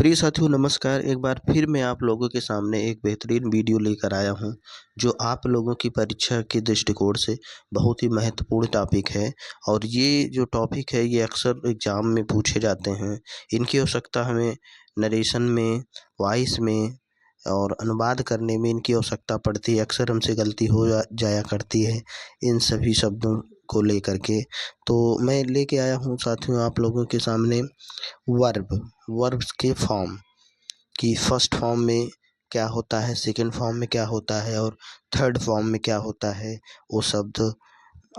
प्रिय साथियों नमस्कार। एक बार फिर मैं आप लोगों के सामने एक बेहतरीन वीडियो लेकर आया हूं, जो आप लोगों की परीक्षा के दृष्टिकोण से बहुत ही महत्वपूर्ण टॉपिक है। और ये जो टॉपिक है ये अक्सर एग्ज़ाम में पूछे जाते हैं। इनकी आवश्यकता हमें नरेशन में, वॉइस में और अनुवाद करने में इनकी आवश्यकता पड़ती है। अक्सर हमसे गलती हो जाया करती है इन सभी शब्दों को लेकर के। तो मैं लेके आया हूँ साथियों आप लोगों के सामने वर्ब्स के फॉर्म कि फर्स्ट फॉर्म में क्या होता है, सेकंड फॉर्म में क्या होता है और थर्ड फॉर्म में क्या होता है वो शब्द।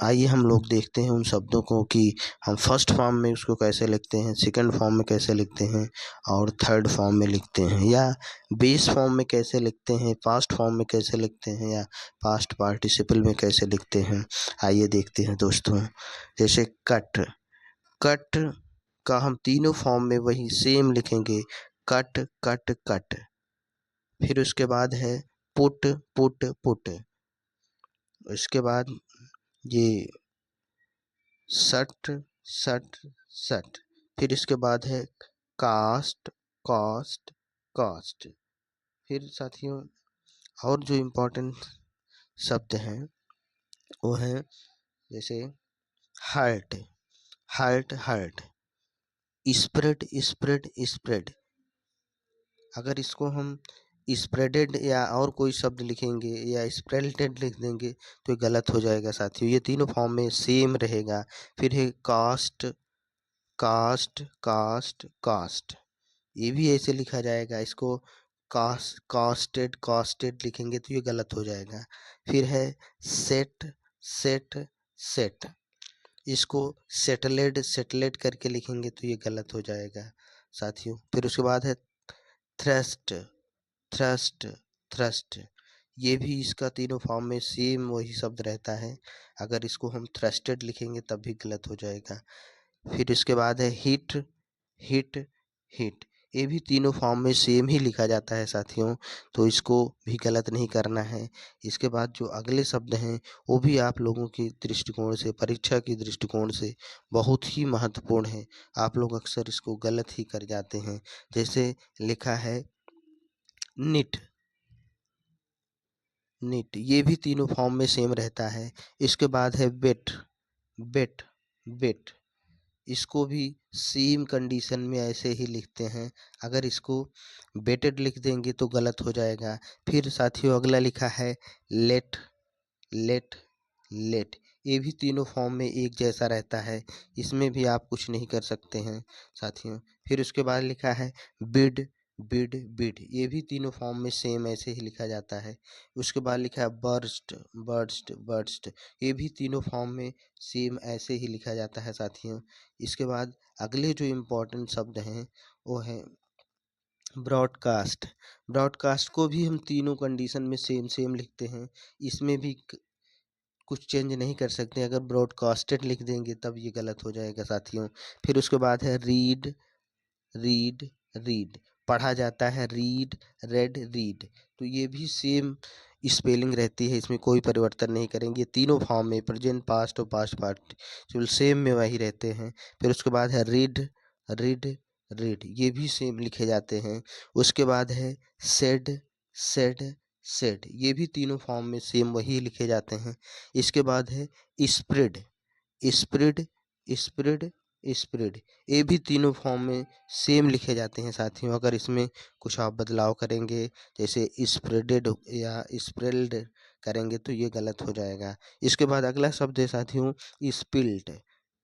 आइए हम लोग देखते हैं उन शब्दों को कि हम फर्स्ट फॉर्म में उसको कैसे लिखते हैं, सेकंड फॉर्म में कैसे लिखते हैं और थर्ड फॉर्म में लिखते हैं, या बेस फॉर्म में कैसे लिखते हैं, पास्ट फॉर्म में कैसे लिखते हैं या पास्ट पार्टिसिपल में कैसे लिखते हैं। आइए देखते हैं दोस्तों। जैसे कट कट का हम तीनों फॉर्म में वही सेम लिखेंगे, कट कट कट। फिर उसके बाद है पुट पुट पुट। उसके बाद ये सट सट सट। फिर इसके बाद है कास्ट कास्ट कास्ट। फिर साथियों और जो इम्पोर्टेंट शब्द हैं वो हैं जैसे hurt hurt hurt, spread spread spread. अगर इसको हम स्प्रेडेड या और कोई शब्द लिखेंगे या स्प्रेल्टेड लिख देंगे तो ये गलत हो जाएगा साथियों। ये तीनों फॉर्म में सेम रहेगा। फिर है कास्ट कास्ट कास्ट कास्ट, ये भी ऐसे लिखा जाएगा। इसको कास्टेड कास्टेड लिखेंगे तो ये गलत हो जाएगा। फिर है सेट सेट सेट, इसको सेटलेड सेटलेड करके लिखेंगे तो ये गलत हो जाएगा साथियों। फिर उसके बाद है थ्रस्ट थ्रस्ट थ्रस्ट, ये भी इसका तीनों फॉर्म में सेम वही शब्द रहता है। अगर इसको हम थ्रस्टेड लिखेंगे तब भी गलत हो जाएगा। फिर इसके बाद है हिट हिट हिट, ये भी तीनों फॉर्म में सेम ही लिखा जाता है साथियों, तो इसको भी गलत नहीं करना है। इसके बाद जो अगले शब्द हैं वो भी आप लोगों के दृष्टिकोण से, परीक्षा के दृष्टिकोण से बहुत ही महत्वपूर्ण है। आप लोग अक्सर इसको गलत ही कर जाते हैं। जैसे लिखा है निट निट, ये भी तीनों फॉर्म में सेम रहता है। इसके बाद है बेट बेट बेट, इसको भी सेम कंडीशन में ऐसे ही लिखते हैं। अगर इसको बेटेड लिख देंगे तो गलत हो जाएगा। फिर साथियों अगला लिखा है लेट लेट लेट, ये भी तीनों फॉर्म में एक जैसा रहता है, इसमें भी आप कुछ नहीं कर सकते हैं साथियों। फिर उसके बाद लिखा है बिड बिड बिड, ये भी तीनों फॉर्म में सेम ऐसे ही लिखा जाता है। उसके बाद लिखा है बर्स्ट बर्स्ट बर्स्ट, ये भी तीनों फॉर्म में सेम ऐसे ही लिखा जाता है साथियों। इसके बाद अगले जो इम्पोर्टेंट शब्द हैं वो है ब्रॉडकास्ट। ब्रॉडकास्ट को भी हम तीनों कंडीशन में सेम सेम लिखते हैं, इसमें भी कुछ चेंज नहीं कर सकते। अगर ब्रॉडकास्टेड लिख देंगे तब ये गलत हो जाएगा साथियों। फिर उसके बाद है रीड रीड रीड, पढ़ा जाता है रीड रेड रीड, तो ये भी सेम स्पेलिंग रहती है, इसमें कोई परिवर्तन नहीं करेंगे। तीनों फॉर्म में प्रेजेंट पास्ट और पास्ट पार्टिसिपल सेम में वही रहते हैं। फिर उसके बाद है रीड रीड रीड, ये भी सेम लिखे जाते हैं। उसके बाद है सेड सेड सेड, ये भी तीनों फॉर्म में सेम वही लिखे जाते हैं। इसके बाद है स्प्रेड स्प्रेड स्प्रेड स्प्रेड, ये भी तीनों फॉर्म में सेम लिखे जाते हैं साथियों। अगर इसमें कुछ आप बदलाव करेंगे जैसे स्प्रेडेड या स्प्रेल्ड करेंगे तो ये गलत हो जाएगा। इसके बाद अगला शब्द है साथियों स्पिल्ट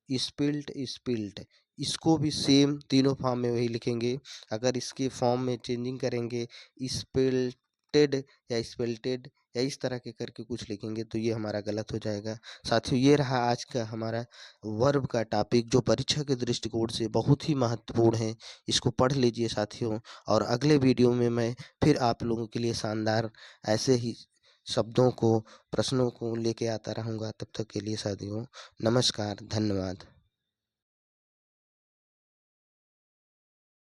स्पिल्ट स्पिल्ट, इसको भी सेम तीनों फॉर्म में वही लिखेंगे। अगर इसके फॉर्म में चेंजिंग करेंगे स्पिल्टेड या स्पेल्टेड या इस तरह के करके कुछ लिखेंगे तो ये हमारा गलत हो जाएगा साथियों। ये रहा आज का हमारा वर्ब का टॉपिक, जो परीक्षा के दृष्टिकोण से बहुत ही महत्वपूर्ण है। इसको पढ़ लीजिए साथियों, और अगले वीडियो में मैं फिर आप लोगों के लिए शानदार ऐसे ही शब्दों को, प्रश्नों को लेके आता रहूँगा। तब तक के लिए साथियों नमस्कार, धन्यवाद।